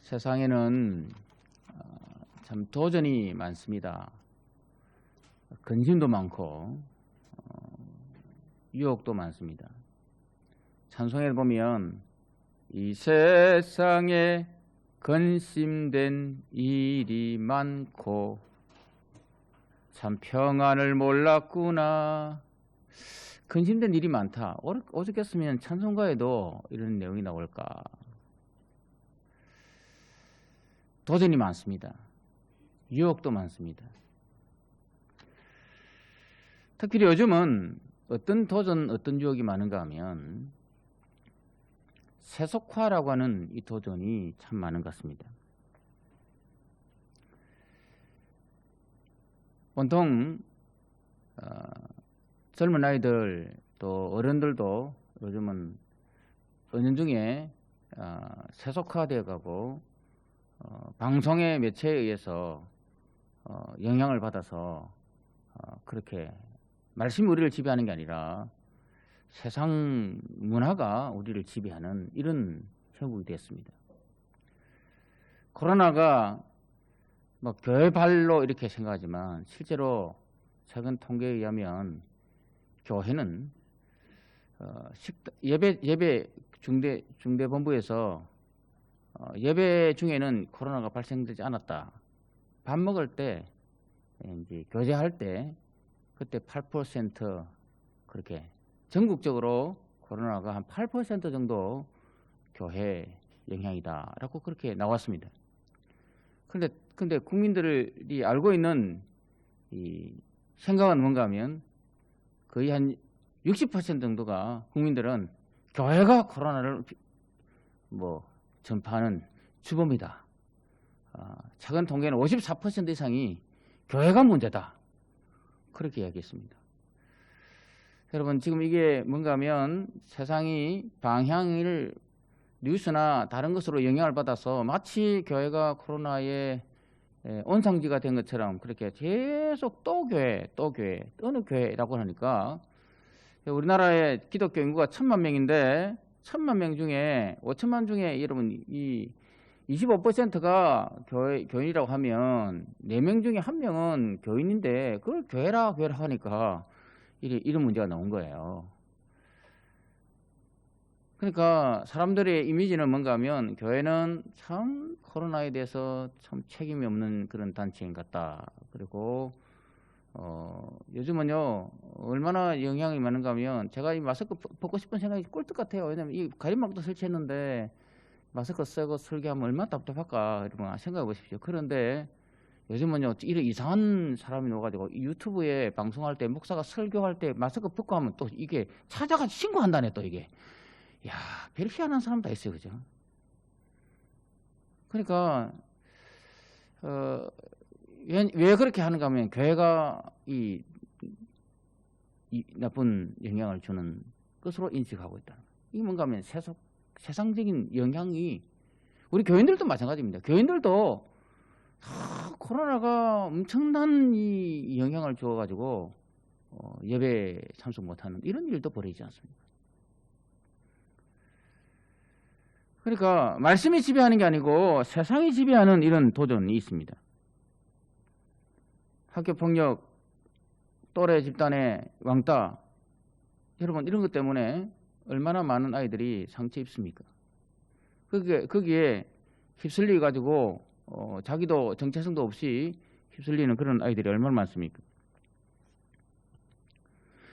세상에는 참 도전이 많습니다. 근심도 많고 유혹도 많습니다. 찬송에 보면 이 세상에 근심된 일이 많고 참 평안을 몰랐구나. 근심된 일이 많다. 어저께였으면 찬송가에도 이런 내용이 나올까. 도전이 많습니다. 유혹도 많습니다. 특히 요즘은 어떤 도전, 어떤 유혹이 많은가 하면 세속화라고 하는 이 도전이 참 많은 것 같습니다. 온통 젊은 아이들 또 어른들도 요즘은 은연중에 세속화되어 가고 방송의 매체에 의해서 영향을 받아서 그렇게 말씀이 우리를 지배하는 게 아니라 세상 문화가 우리를 지배하는 이런 형국이 됐습니다. 코로나가 뭐 교회 발로 이렇게 생각하지만 실제로 최근 통계에 의하면 교회는 예배 중대본부에서 예배 중에는 코로나가 발생되지 않았다. 밥 먹을 때 이제 교제할 때 그때 8% 그렇게 전국적으로 코로나가 한 8% 정도 교회 영향이다라고 그렇게 나왔습니다. 근데 국민들이 알고 있는 이 생각은 뭔가 하면 거의 한 60% 정도가 국민들은 교회가 코로나를 전파하는 주범이다. 최근 통계는 54% 이상이 교회가 문제다. 그렇게 이야기했습니다. 여러분 지금 이게 뭔가 하면 세상이 방향을 뉴스나 다른 것으로 영향을 받아서 마치 교회가 코로나의 온상지가 된 것처럼 그렇게 계속 또 교회, 어느 교회라고 하니까 우리나라의 기독교 인구가 1,000만 명인데 1,000만 명 중에 5천만 중에 여러분 이 25%가 교인이라고 하면 4명 중에 1명은 교인인데 그걸 교회라 하니까 이런 문제가 나온 거예요. 그러니까 사람들의 이미지는 뭔가 하면 교회는 참 코로나에 대해서 참 책임이 없는 그런 단체인 것 같다. 그리고 요즘은요 얼마나 영향이 많은가 하면 제가 이 마스크 벗고 싶은 생각이 꿀떡 같아요. 왜냐면 이 가림막도 설치했는데 마스크 쓰고 설교하면 얼마나 답답할까 이런 생각해 보십시오. 그런데 요즘은요 이런 이상한 사람이 나와가지고 유튜브에 방송할 때 목사가 설교할 때 마스크 벗고 하면 또 이게 찾아가 신고한다네 또 이게. 야, 별 희한한 사람 다 있어요, 그죠? 그러니까 왜 그렇게 하는가 하면 교회가 이 나쁜 영향을 주는 것으로 인식하고 있다는 거예요. 이게 뭔가 하면 세상적인 영향이 우리 교인들도 마찬가지입니다. 교인들도 코로나가 엄청난 이 영향을 주어가지고 예배 참석 못하는 이런 일도 벌어지지 않습니까? 그러니까 말씀이 지배하는 게 아니고 세상이 지배하는 이런 도전이 있습니다. 학교폭력, 또래 집단의 왕따, 여러분 이런 것 때문에 얼마나 많은 아이들이 상처 입습니까? 거기에 휩쓸려 가지고 자기도 정체성도 없이 휩쓸리는 그런 아이들이 얼마나 많습니까?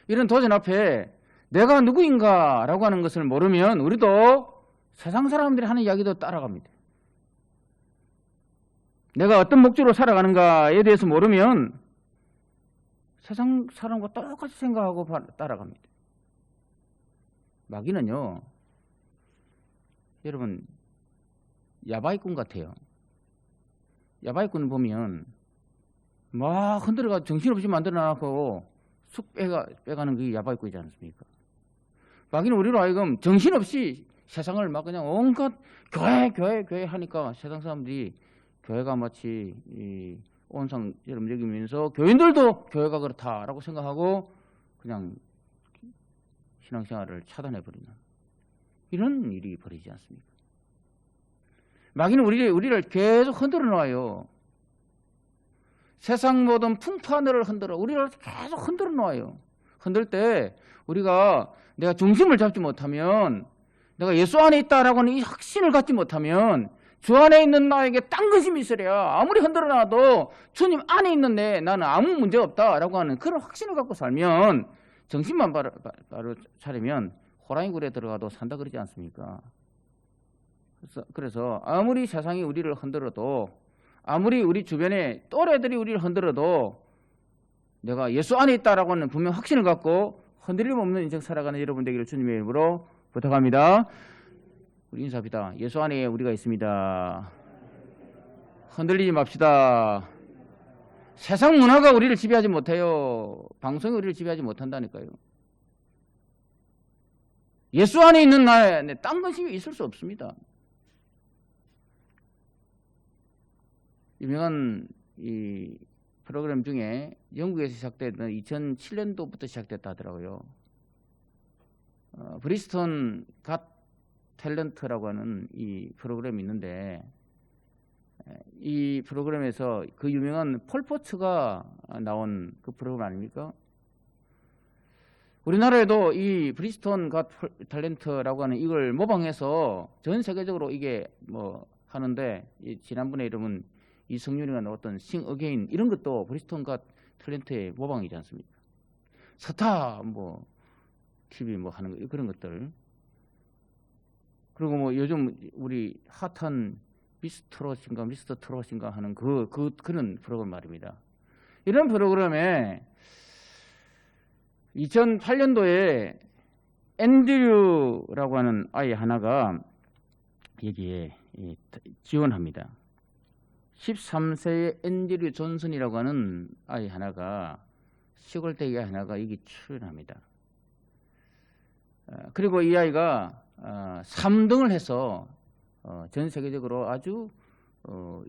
이런 도전 앞에 내가 누구인가라고 하는 것을 모르면 우리도 세상 사람들이 하는 이야기도 따라갑니다. 내가 어떤 목적으로 살아가는가에 대해서 모르면 세상 사람과 똑같이 생각하고 따라갑니다. 마귀는요, 여러분 야바이꾼 같아요. 야바이꾼을 보면 막 흔들어가 정신없이 만들어놔고 쑥 빼가는 게 야바이꾼이지 않습니까? 마귀는 우리로 하여금 정신없이 세상을 막 그냥 온갖 교회 하니까 세상 사람들이 교회가 마치 이 온상처럼 여기면서 교인들도 교회가 그렇다라고 생각하고 그냥 신앙생활을 차단해버리는 이런 일이 벌어지지 않습니까? 마귀는 우리를 계속 흔들어 놓아요. 세상 모든 풍파들을 흔들어 우리를 계속 흔들어 놓아요. 흔들 때 우리가 내가 중심을 잡지 못하면, 내가 예수 안에 있다라고 하는 이 확신을 갖지 못하면, 주 안에 있는 나에게 딴 것이 있으랴 아무리 흔들어 놔도 주님 안에 있는데 나는 아무 문제 없다라고 하는 그런 확신을 갖고 살면, 정신만 바로 차리면 호랑이 굴에 들어가도 산다 그러지 않습니까? 그래서 아무리 세상이 우리를 흔들어도, 아무리 우리 주변에 또래들이 우리를 흔들어도 내가 예수 안에 있다라고 하는 분명 확신을 갖고 흔들림 없는 인생 살아가는 여러분 되기를 주님의 이름으로 부탁합니다. 우리 인사합시다. 예수 안에 우리가 있습니다. 흔들리지 맙시다. 세상 문화가 우리를 지배하지 못해요. 방송이 우리를 지배하지 못한다니까요. 예수 안에 있는 나에 딴 것이 있을 수 없습니다. 유명한 이 프로그램 중에 영국에서 시작됐던 2007년도부터 시작됐다 하더라고요. 브리스톤 갓 탤런트라고 하는 이 프로그램이 있는데, 이 프로그램에서 그 유명한 폴 포츠가 나온 그 프로그램 아닙니까? 우리나라에도 이 브리스톤 갓 탤런트라고 하는 이걸 모방해서 전 세계적으로 이게 뭐 하는데, 지난번에 여러분 이성윤이가 나왔던 싱 어게인 이런 것도 브리스톤 갓 탤런트의 모방이지 않습니까? 스타 뭐 TV 뭐 하는 거, 그런 것들. 그리고 뭐 요즘 우리 핫한 미스터 트롯인가 하는 그런 프로그램 말입니다. 이런 프로그램에 2008년도에 앤드류라고 하는 아이 하나가 여기에 지원합니다. 13세의 앤드류 존슨이라고 하는 아이 하나가, 시골대기 하나가 여기 출연합니다. 그리고 이 아이가 3등을 해서 전 세계적으로 아주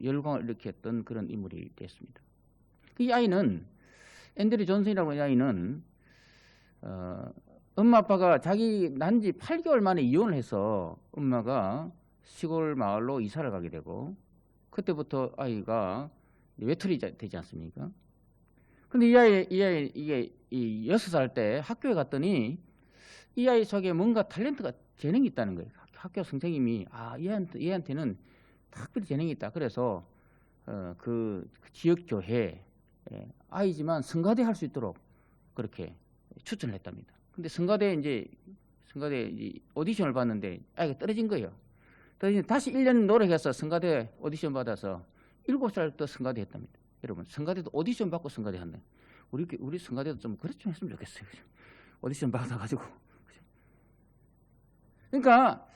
열광을 일으켰던 그런 인물이 됐습니다. 이 아이는, 앤드류 존슨이라고 하는 아이는 엄마 아빠가 자기 난 지 8개월 만에 이혼을 해서 엄마가 시골 마을로 이사를 가게 되고, 그때부터 아이가 외톨이 되지 않습니까? 근데 이 아이 이게 6살 때 학교에 갔더니 이 아이 속에 뭔가 탤런트가, 재능이 있다는 거예요. 학교 선생님이 얘한테는 특별히 재능이 있다. 그래서 그 지역 교회 아이지만 성가대 할 수 있도록 그렇게 추천을 했답니다. 근데 성가대 오디션을 봤는데 아이가 떨어진 거예요. 다시 1년 노력해서 성가대 오디션 받아서 7살부터 성가대 했답니다. 여러분, 성가대도 오디션 받고 성가대 한다. 우리 성가대도 좀 그렇게 좀 했으면 좋겠어요. 오디션 받아가지고. 그러니까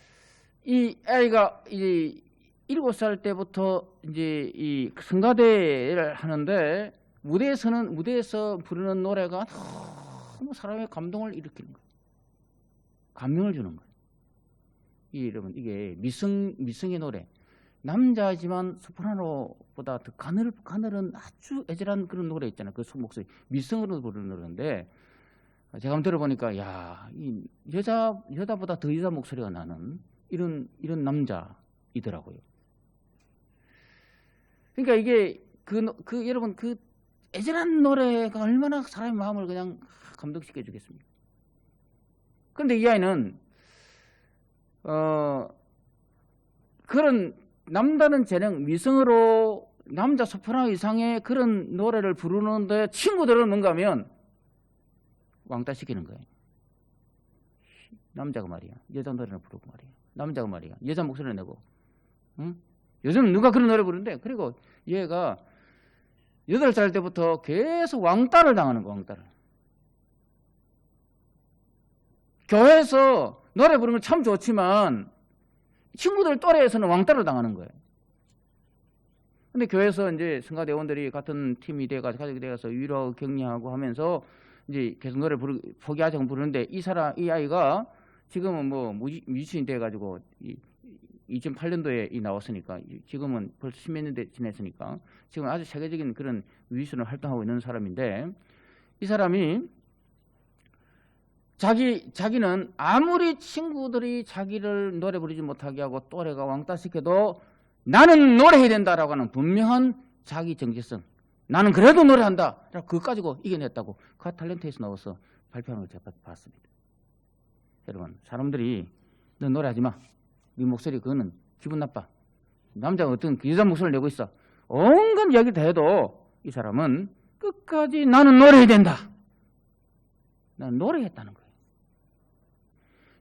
이 아이가 이제 7살 때부터 이제 이 성가대를 하는데, 무대에서 부르는 노래가 너무 사람의 감동을 일으키는 거예요. 감명을 주는 거예요. 여러분, 이게 미성의 노래, 남자지만 소프라노보다 더 가늘은 아주 애절한 그런 노래 있잖아요. 그 목소리, 미성으로 부르는 노래인데, 제가 한번 들어보니까 이 여자보다 더 여자 목소리가 나는 이런 남자이더라고요. 그러니까 이게 여러분, 그 애절한 노래가 얼마나 사람의 마음을 그냥 감동시켜 주겠습니까? 그런데 이 아이는 그런 남다른 재능, 미성으로 남자 소프라노 이상의 그런 노래를 부르는데 친구들은 뭔가 하면 왕따시키는 거예요. 남자가 말이야, 여자 노래를 부르고 말이야. 남자가 말이야, 여자 목소리를 내고. 응? 요즘 누가 그런 노래 부르는데, 그리고 얘가 8살 때부터 계속 왕따를 당하는 거야, 왕따를. 교회에서 노래 부르는 건 참 좋지만 친구들 또래에서는 왕따를 당하는 거예요. 근데 교회에서 이제 성가대원들이 같은 팀이 돼가지고 가족이 돼가서 위로하고 격려하고 하면서 이제 계속 노래 포기하지 않고 부르는데, 이 아이가 지금은 뭐 뮤지션이 돼가지고 2008년도에 나왔으니까 지금은 벌써 10몇 년 지냈으니까 지금 아주 세계적인 그런 뮤지션을 활동하고 있는 사람인데, 이 사람이 자기는 아무리 친구들이 자기를 노래 부르지 못하게 하고 또래가 왕따시켜도 나는 노래해야 된다라고 하는 분명한 자기 정체성. 나는 그래도 노래한다. 그거 가지고 이겨냈다고 그 탤런트에서 나와서 발표하는 걸 제가 봤습니다. 여러분, 사람들이 너 노래하지 마. 네 목소리 그거는 기분 나빠. 남자가 어떤 여자 목소리를 내고 있어. 온갖 이야기 다 해도 이 사람은 끝까지 나는 노래해야 된다. 나는 노래했다는 거예요.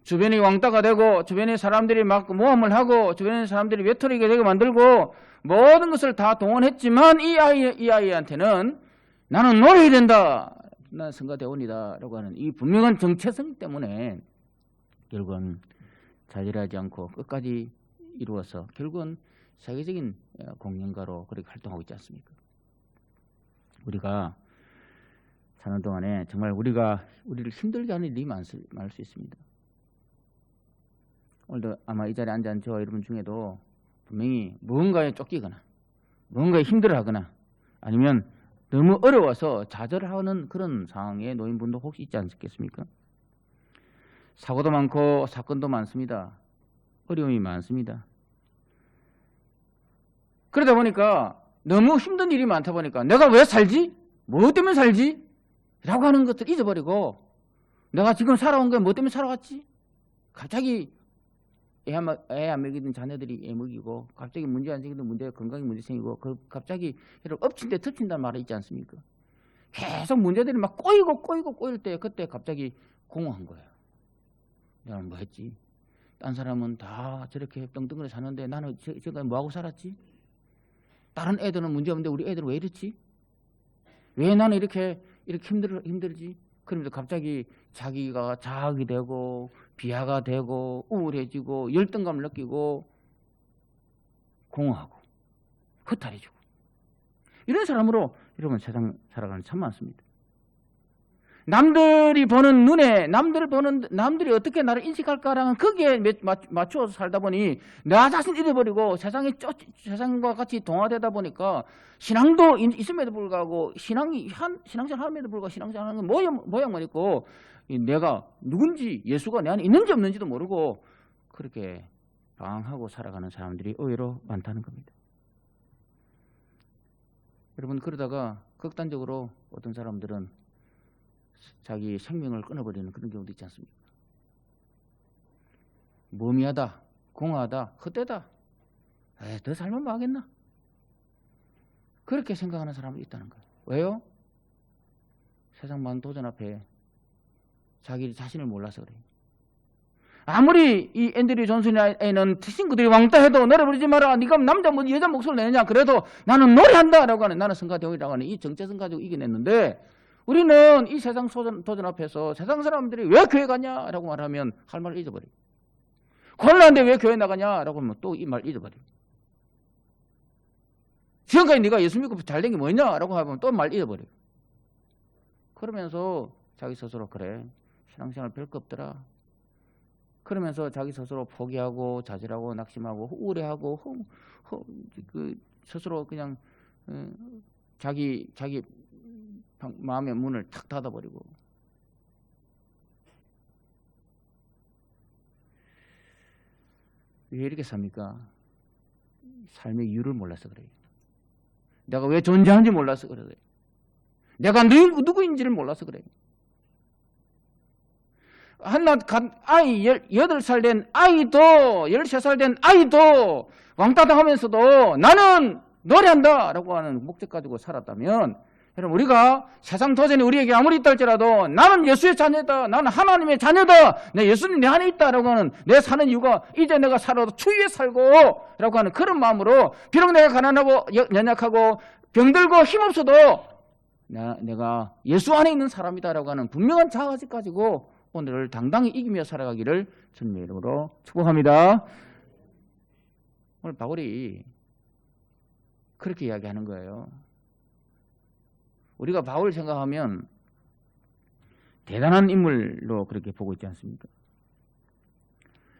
주변이 왕따가 되고 주변에 사람들이 막 모함을 하고 주변에 사람들이 외톨이게 되게 만들고 모든 것을 다 동원했지만 이 아이한테는 나는 노래해야 된다. 나는 성가대원이다 라고 하는 이 분명한 정체성 때문에 결국은 좌절하지 않고 끝까지 이루어서 결국은 세계적인 공연가로 그렇게 활동하고 있지 않습니까? 우리가 사는 동안에 정말 우리를 힘들게 하는 일이 많을 수 있습니다. 오늘도 아마 이 자리에 앉은 저와 여러분 중에도 분명히 무언가에 쫓기거나 무언가에 힘들어하거나 아니면 너무 어려워서 좌절하는 그런 상황에 놓인 분도 혹시 있지 않겠습니까? 사고도 많고 사건도 많습니다. 어려움이 많습니다. 그러다 보니까 너무 힘든 일이 많다 보니까 내가 왜 살지? 뭐 때문에 살지? 라고 하는 것들 잊어버리고 내가 지금 살아온 게 뭐 때문에 살아왔지? 갑자기 애 안 먹이던 자녀들이 애 먹이고 갑자기 문제 안 생기던 문제 건강에 문제 생기고 갑자기 엎친 데 덮친다는 말이 있지 않습니까? 계속 문제들이 막 꼬일 때 그때 갑자기 공허한 거예요. 내가 뭐 했지? 딴 사람은 다 저렇게 떵떵거려 사는데 나는 지금까지 뭐하고 살았지? 다른 애들은 문제 없는데 우리 애들은 왜 이렇지? 왜 나는 이렇게 힘들지? 그러면서 갑자기 자기가 자학이 되고 비하가 되고 우울해지고 열등감을 느끼고 공허하고 허탈해지고 이런 사람으로 여러분 세상 살아가는 참 많습니다. 남들이 보는 눈에 남들이 어떻게 나를 인식할까라는 거기에 맞추어서 살다 보니 나 자신 잃어버리고 세상과 같이 동화되다 보니까 신앙도 있음에도 불구하고 신앙생활 함에도 불구하고 신앙생활 하는 건 모양만 있고 내가 누군지 예수가 내 안에 있는지 없는지도 모르고 그렇게 방황하고 살아가는 사람들이 의외로 많다는 겁니다. 여러분 그러다가 극단적으로 어떤 사람들은 자기 생명을 끊어버리는 그런 경우도 있지 않습니까? 무미하다, 공허하다, 헛되다. 더 살면 뭐 하겠나? 그렇게 생각하는 사람이 있다는 거예요. 왜요? 세상 많은 도전 앞에 자기 자신을 몰라서 그래요. 아무리 이 앤드류 존슨의 애는 친구들이 왕따해도 노래 부르지 마라. 네가 남자 뭐 여자 목소리 내느냐. 그래도 나는 노래한다라고 하는 나는 성가대원이라고 하는 이 정체성 가지고 이겨냈는데 우리는 이 세상 도전 앞에서 세상 사람들이 왜 교회 가냐라고 말하면 할 말을 잊어버려요. 곤란한데 왜 교회 나가냐라고 하면 또 이 말 잊어버려요. 지금까지 네가 예수 믿고 잘된 게 뭐냐라고 하면 또 말 잊어버려요. 그러면서 자기 스스로 그래 신앙생활 별거 없더라. 그러면서 자기 스스로 포기하고 좌절하고 낙심하고 우울해하고 스스로 그냥 자기 마음의 문을 탁 닫아버리고 왜 이렇게 삽니까? 삶의 이유를 몰라서 그래요. 내가 왜 존재하는지 몰라서 그래요. 내가 누구인지를 몰라서 그래요. 한낱 아이 8살 된 아이도 13살 된 아이도 왕따 당하면서도 나는 노래한다 라고 하는 목적 가지고 살았다면 여러분 우리가 세상 도전이 우리에게 아무리 있다 할지라도 나는 예수의 자녀다. 나는 하나님의 자녀다. 내 예수님 내 안에 있다라고 하는 내 사는 이유가 이제 내가 살아도 추위에 살고 라고 하는 그런 마음으로 비록 내가 가난하고 연약하고 병들고 힘없어도 내가 예수 안에 있는 사람이다라고 하는 분명한 자아가지 가지고 오늘을 당당히 이기며 살아가기를 주님의 이름으로 축복합니다. 오늘 바울이 그렇게 이야기하는 거예요. 우리가 바울을 생각하면 대단한 인물로 그렇게 보고 있지 않습니까?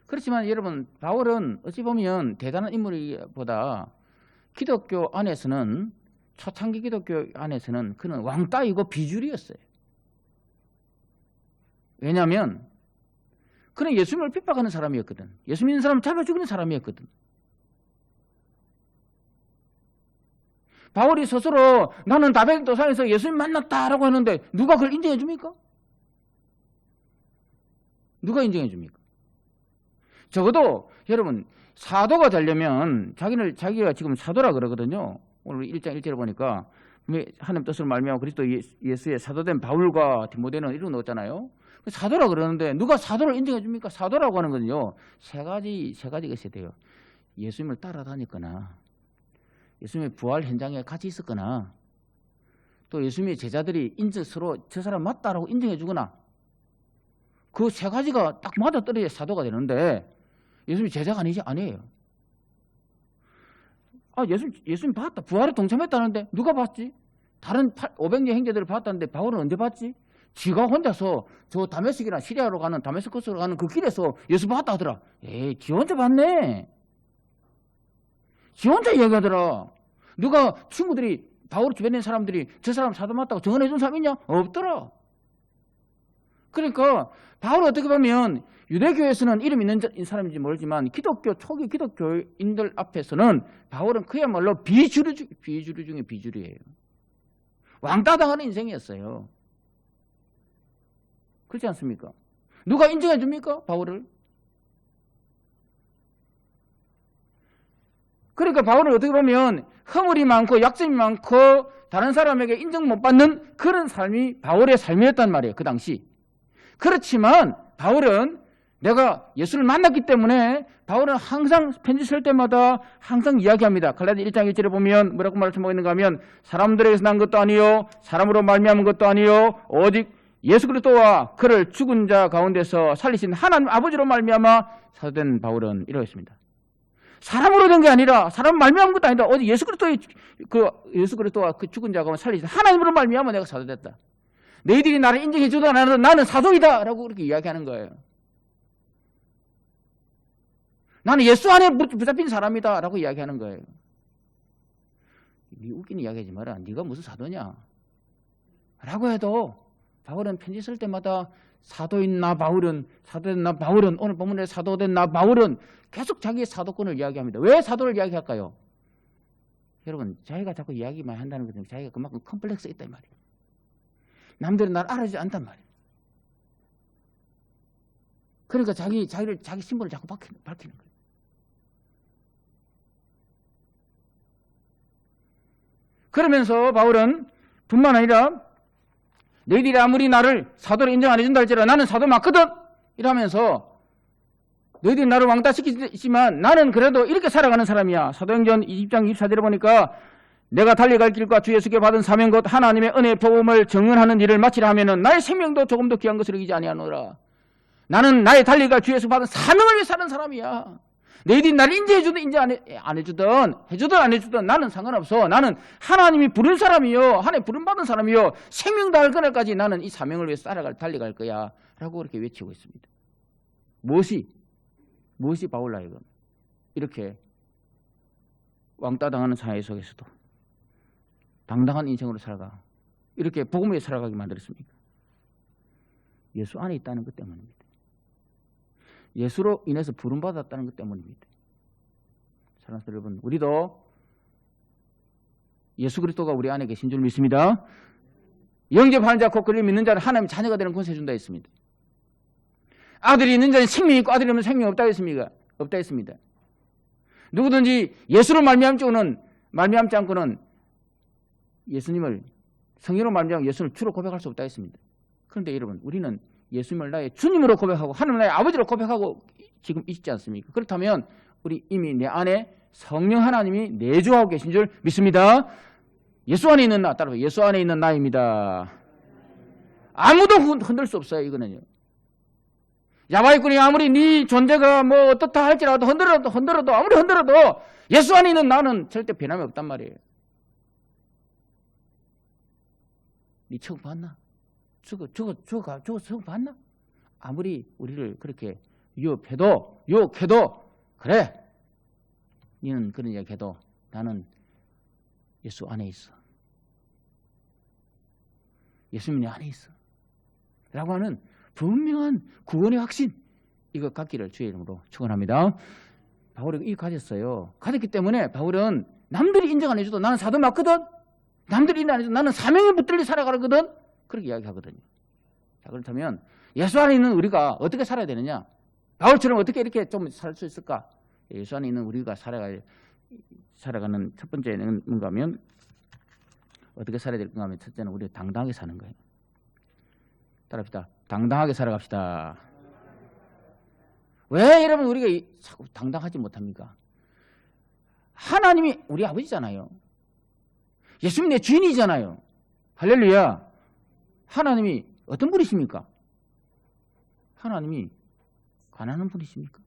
그렇지만 여러분 바울은 어찌 보면 대단한 인물보다 기독교 안에서는 초창기 기독교 안에서는 그는 왕따이고 비주류였어요. 왜냐하면 그는 예수님을 핍박하는 사람이었거든. 예수 믿는 사람을 잡아 죽이는 사람이었거든. 바울이 스스로 나는 다베드 도상에서 예수님 만났다라고 하는데 누가 그걸 인정해 줍니까? 누가 인정해 줍니까? 적어도 여러분 사도가 되려면 자기가 지금 사도라 그러거든요. 오늘 1장 1절에 보니까 하나님 뜻으로 말미암아 그리스도 예수의 사도된 바울과 디모데는 이런 거 넣었잖아요. 사도라 그러는데 누가 사도를 인정해 줍니까? 사도라고 하는 건요. 세 가지가 있어야 돼요. 예수님을 따라다녔거나 예수님의 부활 현장에 같이 있었거나 또 예수님의 제자들이 서로 저 사람 맞다라고 인정해 주거나 그 세 가지가 딱 맞아떨어야 사도가 되는데 예수님이 제자가 아니에요. 예수님 봤다. 부활에 동참했다는데 누가 봤지? 다른 500년 형제들을 봤다는데 바울은 언제 봤지? 지가 혼자서 저 다메섹이나 시리아로 가는 다메스커스로 가는 그 길에서 예수 봤다 하더라. 지 혼자 봤네. 지 혼자 이야기하더라. 누가 친구들이 바울 주변에 있는 사람들이 저 사람 사도 맞다고 증언해 준 사람 있냐? 없더라. 그러니까 바울은 어떻게 보면 유대교에서는 이름 있는 사람인지 모르지만 초기 기독교인들 앞에서는 바울은 그야말로 비주류 중에 비주류예요. 왕따 당하는 인생이었어요. 그렇지 않습니까? 누가 인정해 줍니까? 바울을? 그러니까 바울은 어떻게 보면 허물이 많고 약점이 많고 다른 사람에게 인정 못 받는 그런 삶이 바울의 삶이었단 말이에요. 그 당시. 그렇지만 바울은 내가 예수를 만났기 때문에 바울은 항상 편지 쓸 때마다 항상 이야기합니다. 갈라디아 1장 1절에 보면 뭐라고 말씀하고 있는가 하면 사람들에게서 난 것도 아니요 사람으로 말미암은 것도 아니요 오직 예수 그리스도와 그를 죽은 자 가운데서 살리신 하나님 아버지로 말미암아 사도된 바울은 이러고 있습니다. 사람으로 된 게 아니라 사람 말미암은 것도 아니다. 오직 예수 그리스도와 그 죽은 자 가운데 살리신 하나님으로 말미암아 내가 사도됐다. 너희들이 나를 인정해 주도 나는 사도이다 라고 그렇게 이야기하는 거예요. 나는 예수 안에 붙잡힌 사람이다 라고 이야기하는 거예요. 네 웃기는 이야기하지 마라. 네가 무슨 사도냐 라고 해도 바울은 편지 쓸 때마다 사도인 나 바울은 오늘 본문에 사도된 나 바울은 계속 자기의 사도권을 이야기합니다. 왜 사도를 이야기할까요? 여러분 자기가 자꾸 이야기만 한다는 것은 자기가 그만큼 컴플렉스가 있단 말이에요. 남들은 나를 알아주지 않단 말이에요. 그러니까 자기 신분을 자꾸 밝히는 거예요. 그러면서 바울은 뿐만 아니라 너희들이 아무리 나를 사도로 인정 안 해준다 할지라도 나는 사도 맞거든 이러면서 너희들이 나를 왕따시키지만 나는 그래도 이렇게 살아가는 사람이야. 사도행전 20장 24절에 보니까 내가 달려갈 길과 주 예수께 받은 사명 곧 하나님의 은혜의 복음을 증언하는 일을 마치려 하면은 나의 생명도 조금 더 귀한 것을 여기지 아니하노라. 나는 나의 달려갈 주 예수 받은 사명을 위해 사는 사람이야. 너희들이 나를 인정해주든 인정 안 해주든 해주든 안 해주든 나는 상관없어. 나는 하나님이 부른 사람이요 하나님 부름받은 사람이요 생명 다할 그날까지 나는 이 사명을 위해 달려갈 거야 라고 그렇게 외치고 있습니다. 무엇이 바울 나이가 이렇게 왕따 당하는 사회 속에서도 당당한 인생으로 살아가 이렇게 복음 위에 살아가게 만들었습니까? 예수 안에 있다는 것 때문입니다. 예수로 인해서 부름받았다는 것 때문입니다. 사랑하는 여러분, 우리도 예수 그리스도가 우리 안에 계신 줄 믿습니다. 영접하는 자 곧 그를 믿는 자는 하나님의 자녀가 되는 권세 준다 했습니다. 아들이 있는 자는 생명이 있고 아들이 없는 생명이 없다 했습니까? 없다 했습니다. 누구든지 예수로 말미암지 않고는 예수님을 성령으로 말미암아 예수를 주로 고백할 수 없다 했습니다. 그런데 여러분 우리는 예수님을 나의 주님으로 고백하고 하나님을 나의 아버지로 고백하고 지금 있지 않습니까? 그렇다면 우리 이미 내 안에 성령 하나님이 내주하고 계신 줄 믿습니다. 예수 안에 있는 나, 따라서 예수 안에 있는 나입니다. 아무도 흔들 수 없어요. 이거는요. 야바이꾼이 아무리 네 존재가 뭐 어떻다 할지라도 흔들어도 아무리 흔들어도 예수 안에 있는 나는 절대 변함이 없단 말이에요. 네 처음 봤나? 저거 처음 봤나? 아무리 우리를 그렇게 유혹해도 그래 너는 그런 이야기해도 나는 예수 안에 있어. 예수님 내 안에 있어 라고 하는 분명한 구원의 확신 이거 갖기를 주의 이름으로 축원합니다. 바울이 이거 가졌어요. 가졌기 때문에 바울은 남들이 인정 안 해줘도 나는 사도 맞거든. 남들이 인정 안 해줘도 나는 사명에 붙들려 살아가거든. 그렇게 이야기하거든요. 자, 그렇다면 예수 안에 있는 우리가 어떻게 살아야 되느냐? 바울처럼 어떻게 이렇게 좀 살 수 있을까? 예수 안에 있는 우리가 살아가는 첫 번째는 뭔가 하면 어떻게 살아야 될까 하면 첫째는 우리가 당당하게 사는 거예요. 따라합시다. 당당하게 살아갑시다. 왜 여러분 우리가 자꾸 당당하지 못합니까? 하나님이 우리 아버지잖아요. 예수님 내 주인이잖아요. 할렐루야. 하나님이 어떤 분이십니까? 하나님이 가난한 분이십니까?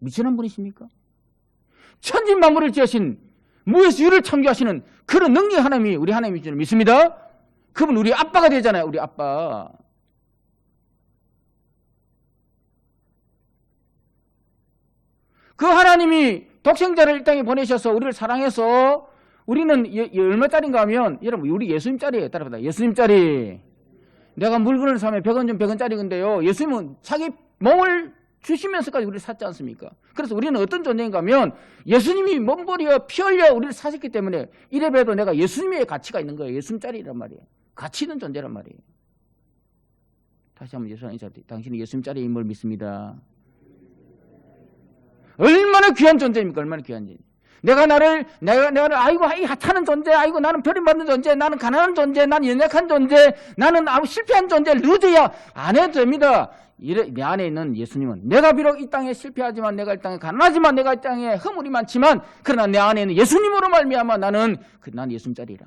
미천한 분이십니까? 천지 만물을 지으신 무에서 유를 창조하시는 그런 능력의 하나님이 우리 하나님인 줄 믿습니다. 그분 우리 아빠가 되잖아요. 우리 아빠. 그 하나님이 독생자를 이 땅에 보내셔서 우리를 사랑해서 우리는 얼마짜리인가 하면 여러분 우리 예수님짜리예요. 따라합니다. 예수님짜리. 내가 물건을 사면 100원 좀 100원짜리 건데요. 예수님은 자기 몸을 주시면서까지 우리를 샀지 않습니까? 그래서 우리는 어떤 존재인가 하면 예수님이 몸버리어 피 흘려 우리를 사셨기 때문에 이래 봬도 내가 예수님의 가치가 있는 거예요. 예수님짜리란 말이에요. 가치 있는 존재란 말이에요. 다시 한번 예수님 인사 드립니다. 당신이 예수님짜리인 걸 믿습니다. 얼마나 귀한 존재입니까? 얼마나 귀한 존재. 내가 나를 아이고 하찮은 존재, 아이고 나는 버림받는 존재, 나는 가난한 존재, 나는 연약한 존재, 나는 아무 실패한 존재, 루즈야 안 해도 됩니다. 내 안에 있는 예수님은 내가 비록 이 땅에 실패하지만, 내가 이 땅에 가난하지만, 내가 이 땅에 허물이 많지만, 그러나 내 안에 있는 예수님으로 말미암아 난 예수님짜리라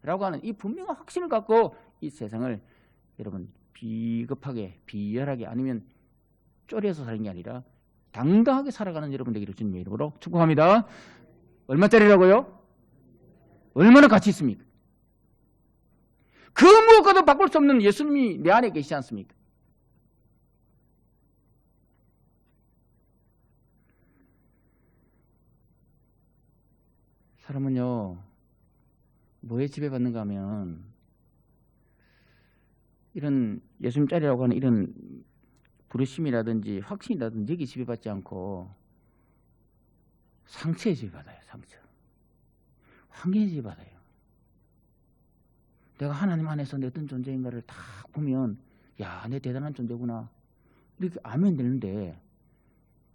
라고 하는 이 분명한 확신을 갖고 이 세상을 여러분 비겁하게 비열하게 아니면 쪼려서 사는 게 아니라 당당하게 살아가는 여러분 되기를 주님의 이름으로 축복합니다. 얼마짜리라고요? 얼마나 가치 있습니까? 그 무엇과도 바꿀 수 없는 예수님이 내 안에 계시지 않습니까? 사람은요, 뭐에 지배받는가 하면 이런 예수님짜리라고 하는 이런 부르심이라든지 확신이라든지 여기 지배받지 않고 상처에 지배받아요. 상처. 환경에 지배받아요. 내가 하나님 안에서 내 어떤 존재인가를 딱 보면 야, 내 대단한 존재구나 이렇게 알면 되는데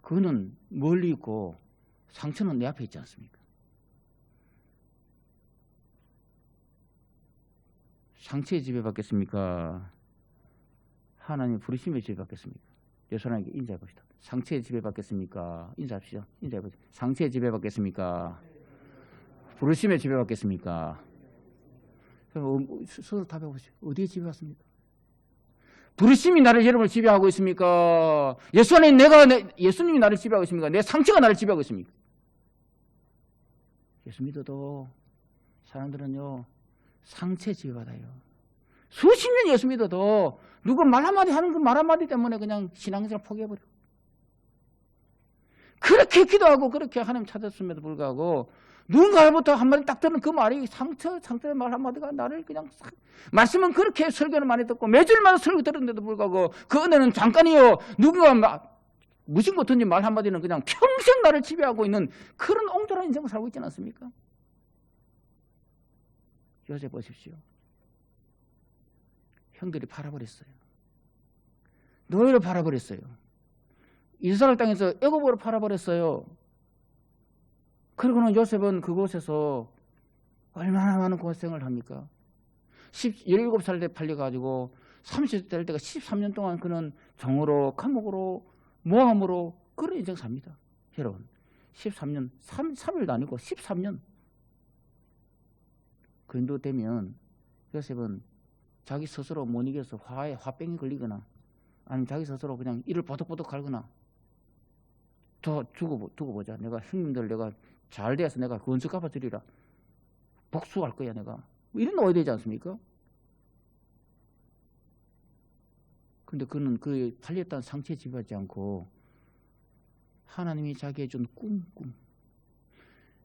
그거는 멀리 있고 상처는 내 앞에 있지 않습니까? 상처에 지배받겠습니까? 하나님 부르심에 지배받겠습니까? 예수 하나님께 인사해 봅시다. 상처에 지배받겠습니까? 인사합시다. 인사해 보세요. 상처에 지배받겠습니까? 부르심에 지배받겠습니까? 스스로 답해 보세요. 어디에 지배받습니까? 부르심이 나를 여러분을 지배하고 있습니까? 예수 안에 예수님이 나를 지배하고 있습니까? 내 상처가 나를 지배하고 있습니까? 예수 믿어도 사람들은요 상처에 지배받아요. 수십 년 예수 믿어도 누구 말 한마디 하는 그 말 한마디 때문에 그냥 신앙생활 포기해버려. 그렇게 기도하고 그렇게 하나님 찾았음에도 불구하고 누군가로부터 한마디 딱 듣는 그 말이 상처의 말 한마디가 나를 그냥 말씀은 그렇게 설교를 많이 듣고 매주일마다 설교 들었는데도 불구하고 그 은혜는 잠깐이요. 누군가 무심코 던진 말 한마디는 그냥 평생 나를 지배하고 있는 그런 옹졸한 인생을 살고 있지 않습니까? 요새 보십시오. 형들이 팔아버렸어요. 노예로 팔아버렸어요. 이스라엘 땅에서 애굽으로 팔아버렸어요. 그리고는 요셉은 그곳에서 얼마나 많은 고생을 합니까? 17살 때 팔려가지고 30살 될 때가 13년 동안 그는 정으로 감옥으로 모함으로 그런 인생 삽니다. 여러분 13년 3일도 아니고 13년 그 정도 되면 요셉은 자기 스스로 못 이겨서 화병이 걸리거나 아니면 자기 스스로 그냥 이를 보덕보덕 갈거나 저 두고 보자. 내가 형님들 내가 잘 돼서 내가 건수 갚아주리라. 복수할 거야 내가. 이런 노예 되지 않습니까? 근데 그는 그 팔렸다는 상처에 지배하지 않고 하나님이 자기에게 준 꿈.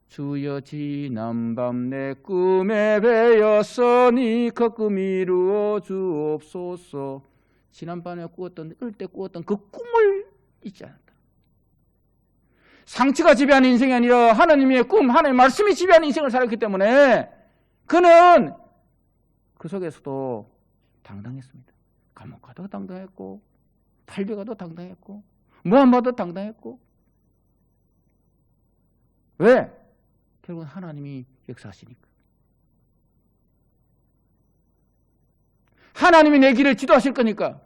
주여 지난밤 내 꿈에 배었으니 그 꿈 이루어 주옵소서. 지난밤에 꾸었던 그 꿈을 잊지 않았다. 상처가 지배하는 인생이 아니라 하나님의 꿈, 하나님의 말씀이 지배하는 인생을 살았기 때문에 그는 그 속에서도 당당했습니다. 감옥 가도 당당했고, 팔려가도 당당했고, 모함받아도 당당했고. 왜? 결국은 하나님이 역사하시니까. 하나님이 내 길을 지도하실 거니까.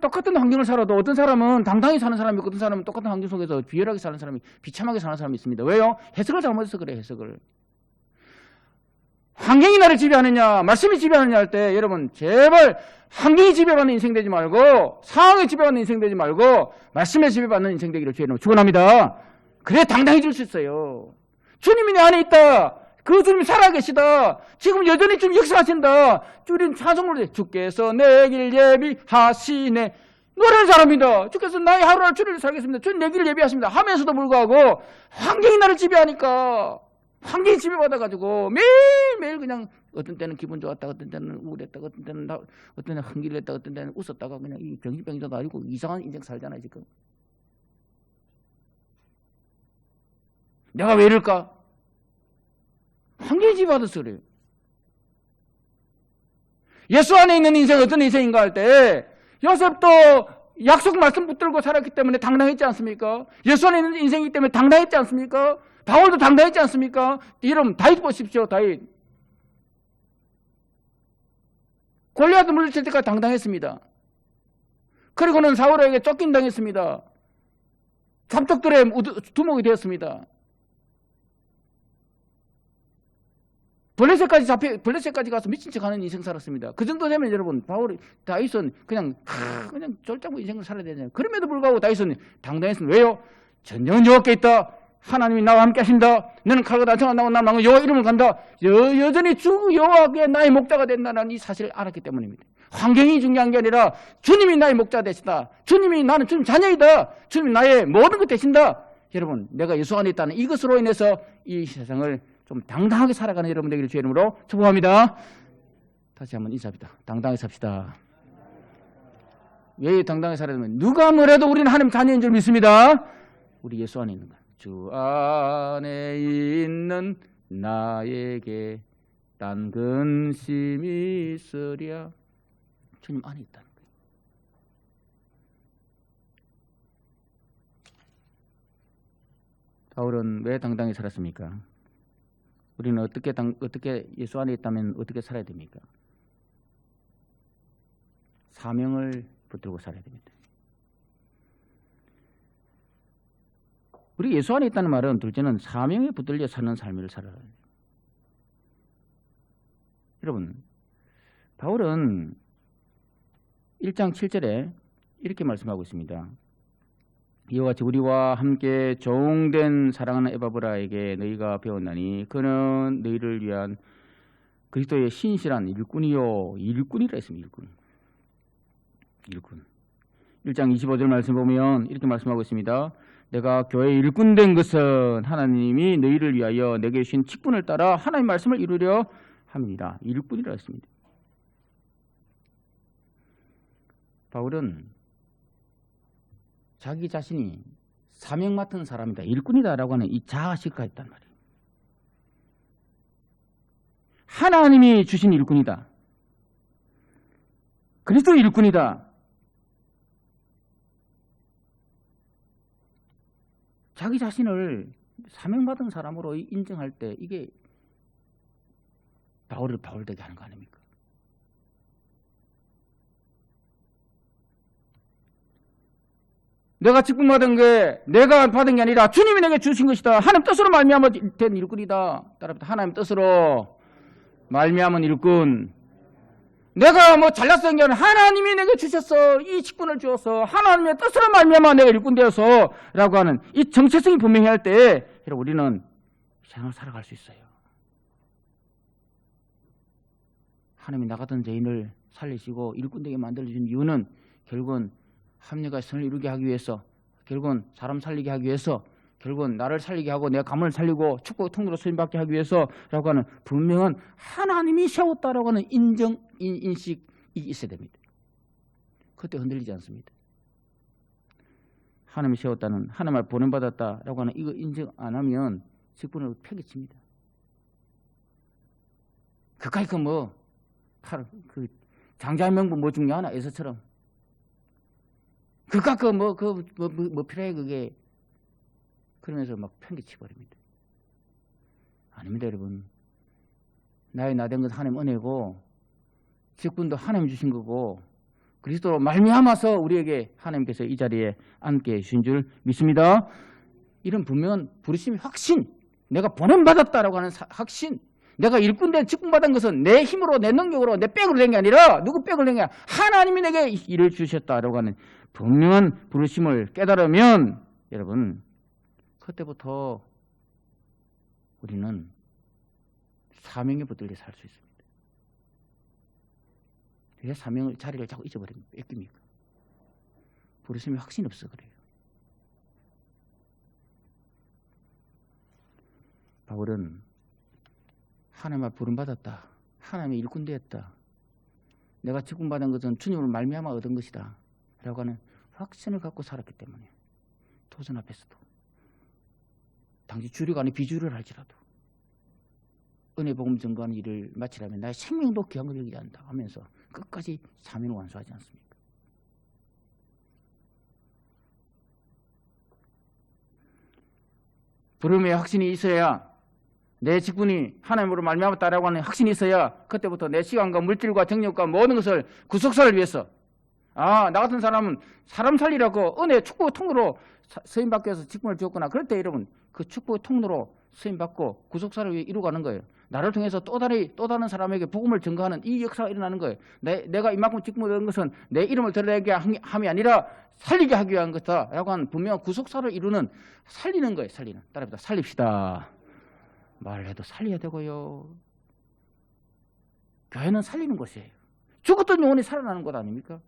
똑같은 환경을 살아도 어떤 사람은 당당히 사는 사람이 있고 어떤 사람은 똑같은 환경 속에서 비열하게 사는 사람이, 비참하게 사는 사람이 있습니다. 왜요? 해석을 잘못해서 그래요. 해석을. 환경이 나를 지배하느냐 말씀이 지배하느냐 할 때 여러분 제발 환경이 지배받는 인생 되지 말고, 상황에 지배받는 인생 되지 말고 말씀에 지배받는 인생 되기를 주의 이름으로 축원합니다. 그래 당당해질 수 있어요. 주님이 내 안에 있다. 그 주님이 살아계시다. 지금 여전히 좀 역사하신다. 주님 찬송을 주께서 내 길 예비하시네. 노래는 잘합니다. 주께서 나의 하루를 주를 살겠습니다. 주님 내 길을 예비하십니다. 하면서도 불구하고 환경이 나를 지배하니까, 환경이 지배받아가지고 매일매일 그냥 어떤 때는 기분 좋았다, 어떤 때는 우울했다, 어떤 때는 흥기를 했다, 어떤 때는 웃었다가 그냥 이 병신병이도 아니고 이상한 인생 살잖아요 지금. 내가 왜 이럴까? 환경이 지배받아서 그래요. 예수 안에 있는 인생은 어떤 인생인가 할 때 요셉도 약속 말씀 붙들고 살았기 때문에 당당했지 않습니까? 예수 안에 있는 인생이기 때문에 당당했지 않습니까? 바울도 당당했지 않습니까? 여러분 다윗 보십시오. 다윗 골리앗 물리칠 때까지 당당했습니다. 그리고는 사울에게 쫓긴당했습니다. 잡족들의 두목이 되었습니다. 블레셋까지 가서 미친 척하는 인생 살았습니다. 그 정도 되면 여러분 다윗은 그냥 쫄짝구 인생을 살아야 되잖아요. 그럼에도 불구하고 다윗은 당당했습니다. 왜요? 전쟁은 여호와께 있다. 하나님이 나와 함께 하신다. 너는 칼과 단창을 나고 나는 여호와 이름을 간다. 여전히 주 여호와께 나의 목자가 된다는 이 사실을 알았기 때문입니다. 환경이 중요한 게 아니라 주님이 나의 목자 되시다. 주님이 나는 주님 자녀이다. 주님이 나의 모든 것 되신다. 여러분 내가 예수 안에 있다는 이것으로 인해서 이 세상을 좀 당당하게 살아가는 여러분 되기를 주의 이름으로 축복합니다. 다시 한번 인사합니다. 당당하게 삽시다. 왜 당당하게 살아야 되면 누가 뭐래도 우리는 하나님 자녀인 줄 믿습니다. 우리 예수 안에 있는 것. 주 안에 있는 나에게 딴 근심이 있으랴. 주님 안에 있다는 거예요. 바울은 왜 당당히 살았습니까? 우리는 어떻게 예수 안에 있다면 어떻게 살아야 됩니까? 사명을 붙들고 살아야 됩니다. 우리 예수 안에 있다는 말은 둘째는 사명에 붙들려 사는 삶을 살아야 돼요. 여러분 바울은 1장 7절에 이렇게 말씀하고 있습니다. 이와 같이 우리와 함께 종된 사랑하는 에바브라에게 너희가 배웠나니 그는 너희를 위한 그리스도의 신실한 일꾼이요. 일꾼이라 했습니다. 일꾼. 1장 25절 말씀 보면 이렇게 말씀하고 있습니다. 내가 교회의 일꾼 된 것은 하나님이 너희를 위하여 내게 주신 직분을 따라 하나님의 말씀을 이루려 합니다. 일꾼이라 했습니다. 바울은 자기 자신이 사명 맡은 사람이다, 일꾼이다라고 하는 이 자아실까지 있단 말이에요. 하나님이 주신 일꾼이다. 그리스도의 일꾼이다. 자기 자신을 사명받은 사람으로 인정할 때 이게 바울을 바울되게 하는 거 아닙니까? 내가 직분받은 게 내가 받은 게 아니라 주님이 내게 주신 것이다. 하나님 뜻으로 말미암아 된 일꾼이다. 따라서 하나님 뜻으로 말미암은 일꾼. 내가 뭐 잘났어 한 게 아니라 하나님이 내게 주셨어. 이 직분을 주어서 하나님의 뜻으로 말미암아 내가 일꾼 되어서 라고 하는 이 정체성이 분명히 할 때 여러분 우리는 세상을 살아갈 수 있어요. 하나님이 나 같은 죄인을 살리시고 일꾼 되게 만들어준 이유는 결국은 합력과 선을 이루게 하기 위해서, 결국은 사람 살리게 하기 위해서, 결국은 나를 살리게 하고 내 가문을 살리고 축복의 통로로 쓰임받게 하기 위해서라고 하는 분명한 하나님이 세웠다라고 하는 인식이 있어야 됩니다. 그때 흔들리지 않습니다. 하나님이 세웠다는, 하나님을 보냄받았다라고 하는 이거 인정 안 하면 직분을 폐기칩니다. 그까이 그 장자의 명분 뭐 중요하나 에서처럼 그까 뭐 필요해 그게 그러면서 막 팽개치 버립니다. 아닙니다, 여러분. 나의 나된 것 하나님 은혜고 직분도 하나님 주신 거고 그리스도로 말미암아서 우리에게 하나님께서 이 자리에 앉게 해주신 줄 믿습니다. 이런 분명한 부르심의 확신, 내가 보냄받았다라고 하는 확신, 내가 일꾼된 직분받은 것은 내 힘으로 내 능력으로 내 백으로 된 게 아니라 누구 백으로 된 게 아니라 하나님이 내게 일을 주셨다라고 하는 분명한 부르심을 깨달으면 여러분 그때부터 우리는 사명에 붙들려 살 수 있습니다. 왜 사명을 자리를 자꾸 잊어버립니까? 뺏깁니까? 부르심이 확신이 없어 그래요. 바울은 하나님을 부름받았다. 하나님의 일꾼 되었다. 내가 직분받은 것은 주님을 말미암아 얻은 것이다. 라고 하는 확신을 갖고 살았기 때문에 도전 앞에서도 당시 주류가 아닌 비주류를 할지라도 은혜 복음 증거하는 일을 마치려면 나의 생명도 귀한 걸 여기지 않는다 하면서 끝까지 사명을 완수하지 않습니까? 부름의 확신이 있어야 내 직분이 하나님으로 말미암았다라고 하는 확신이 있어야 그때부터 내 시간과 물질과 정력과 모든 것을 구속사를 위해서 나 같은 사람은 사람 살리라고 은혜 축복의 통로로 쓰임받기 위해서 직분을 주었구나. 그럴 때 여러분 그 축복의 통로로 쓰임받고 구속사를 위해 이루어가는 거예요. 나를 통해서 또 다른 사람에게 복음을 증거하는 이 역사가 일어나는 거예요. 내가 이만큼 직분을 얻은 것은 내 이름을 드러내게 함이 아니라 살리게 하기 위한 것이다 라고 하는 분명한 구속사를 이루는 살리는 거예요. 살리는. 따라합니다. 살립시다. 말을 해도 살려야 되고요. 교회는 살리는 곳이에요. 죽었던 영혼이 살아나는 곳 아닙니까?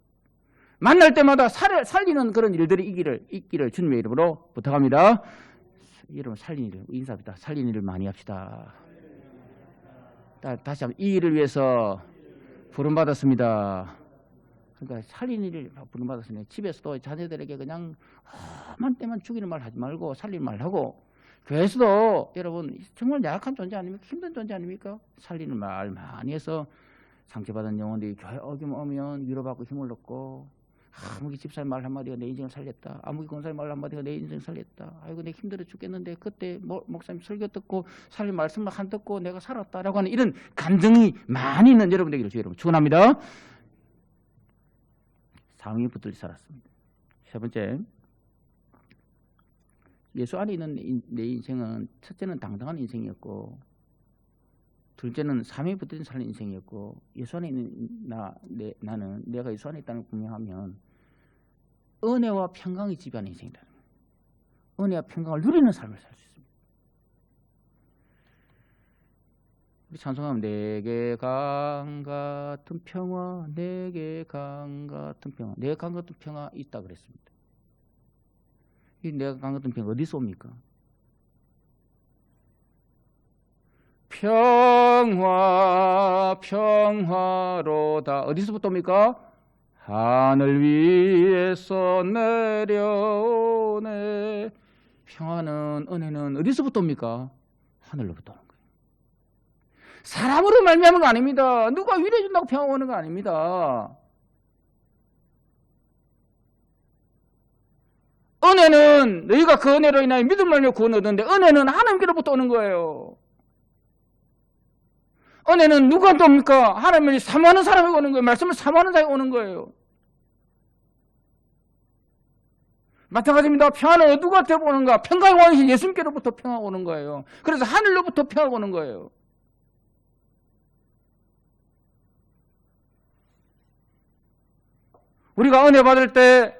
만날 때마다 살리는 그런 일들이 있기를 주님의 이름으로 부탁합니다. 여러분 살리는 일, 인사합니다. 살리는 일을 많이 합시다. 다시 한번 이 일을 위해서 부름받았습니다. 그러니까 살리는 일을 부름받았습니다. 집에서도 자녀들에게 그냥 험한 때만 죽이는 말 하지 말고 살리는 말 하고 교회에서도 여러분 정말 약한 존재 아닙니까? 힘든 존재 아닙니까? 살리는 말 많이 해서 상처받은 영혼들이 교회 오면 위로받고 힘을 얻고 아무기 집사의 말 한마디가 내 인생을 살렸다. 아무기 권사의 말 한마디가 내 인생을 살렸다. 아이고 내 힘들어 죽겠는데 그때 목사님 설교 듣고 살린 말씀을 한 듣고 내가 살았다라고 하는 이런 감정이 많이 있는 여러분 되기를 주의 여러분 축원합니다. 사명에 붙들려 살았습니다. 세 번째, 예수 안에 있는 내 인생은 첫째는 당당한 인생이었고 둘째는 사명에 붙들려 사는 인생이었고 예수 안에 있는 나는 내가 예수 안에 있다는 걸 분명하면 은혜와 평강이 지배하는 인생이다. 은혜와 평강을 누리는 삶을 살 수 있습니다. 우리 찬송하면 내게 강 같은 평화, 내게 강 같은 평화, 내게 강 같은 평화 있다 그랬습니다. 이 내가 강 같은 평화 어디서 옵니까? 평화로다. 어디서부터 옵니까? 하늘 위에서 내려오네. 평화는 은혜는 어디서부터 옵니까? 하늘로부터 오는 거예요. 사람으로 말미암은 거 아닙니다. 누가 위로해 준다고 평화가 오는 거 아닙니다. 은혜는 너희가 그 은혜로 인하여 믿음을 하며 구원 얻었는데 은혜는 하나님께로부터 오는 거예요. 은혜는 누구한테 옵니까? 하나님이 사모하는 사람에게 오는 거예요. 말씀을 사모하는 사람에게 오는 거예요. 마찬가지입니다. 평화는 누구한테 오는가? 평강의 왕이신 예수님께로부터 평화가 오는 거예요. 그래서 하늘로부터 평화가 오는 거예요. 우리가 은혜 받을 때,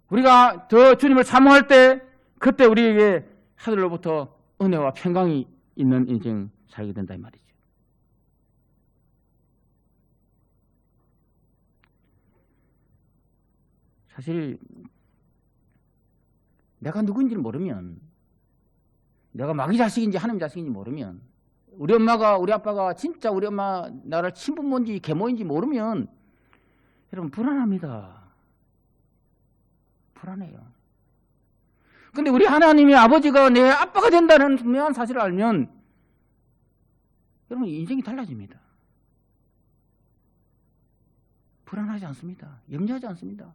우리가 더 주님을 사모할 때, 그때 우리에게 하늘로부터 은혜와 평강이 있는 인생 살게 된다 이 말이죠. 사실 내가 누구인지를 모르면, 내가 마귀 자식인지 하나님 자식인지 모르면, 우리 엄마가 우리 아빠가 진짜 우리 엄마 나를 친부모인지 계모인지 모르면 여러분 불안합니다. 불안해요. 근데 우리 하나님의 아버지가 내 아빠가 된다는 분명한 사실을 알면 여러분 인생이 달라집니다. 불안하지 않습니다. 염려하지 않습니다.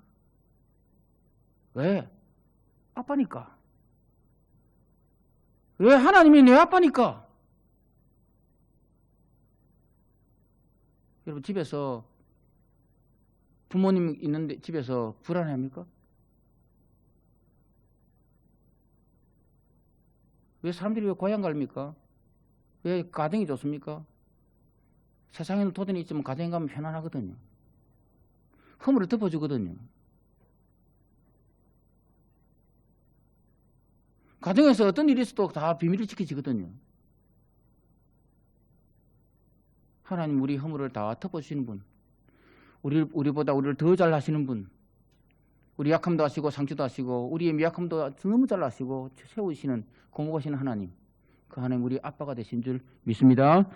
왜? 아빠니까. 왜? 하나님이 내 아빠니까. 여러분 집에서 부모님 있는데 집에서 불안해합니까? 왜 사람들이 왜 고향 갑니까? 왜 가정이 좋습니까? 세상에는 도전이 있지만 가정에 가면 편안하거든요. 허물을 덮어주거든요. 가정에서 어떤 일이 있어도 다 비밀을 지켜지거든요. 하나님 우리 허물을 다 덮어주시는 분, 우리보다 우리를 더 잘 아시는 분, 우리 약함도 아시고 상처도 아시고 우리의 미약함도 너무 잘 아시고 세우시는 공급하시는 하나님, 그 하나님 우리 아빠가 되신 줄 믿습니다.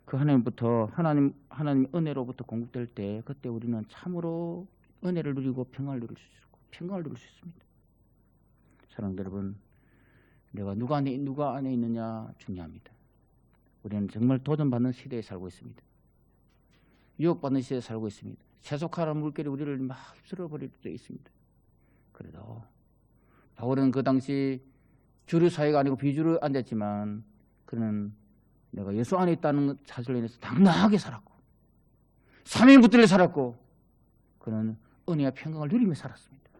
그 하나님부터 하나님 은혜로부터 공급될 때 그때 우리는 참으로 은혜를 누리고 평안을 누릴 수 있고 평강을 누릴 수 있습니다. 사랑하는 여러분, 내가 누가 안에 있느냐 중요합니다. 우리는 정말 도전받는 시대에 살고 있습니다. 유혹받는 시대에 살고 있습니다. 세속화라는 물결이 우리를 막 휩쓸어 버릴 때 있습니다. 그래도 바울은 그 당시 주류 사회가 아니고 비주류 앉았지만 그는 내가 예수 안에 있다는 사실로 인해서 당당하게 살았고 사명을 붙들려 살았고 그는 은혜와 평강을 누리며 살았습니다.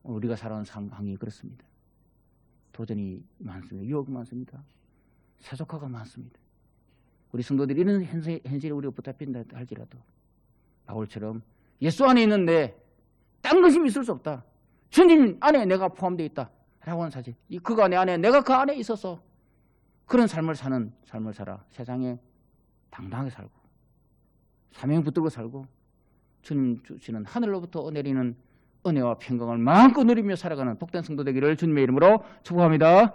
우리가 살아온 상황이 그렇습니다. 도전이 많습니다. 유혹이 많습니다. 세속화가 많습니다. 우리 성도들이 이런 현실에 우리가 붙잡힌다 할지라도 바울처럼 예수 안에 있는데 딴 것이 있을 수 없다. 주님 안에 내가 포함되어 있다. 라고 하는 사실. 그가 내 안에 내가 그 안에 있어서 그런 삶을 살아 세상에 당당하게 살고 사명 붙들고 살고 주님 주시는 하늘로부터 내리는 은혜와 평강을 마음껏 누리며 살아가는 복된 성도 되기를 주님의 이름으로 축복합니다.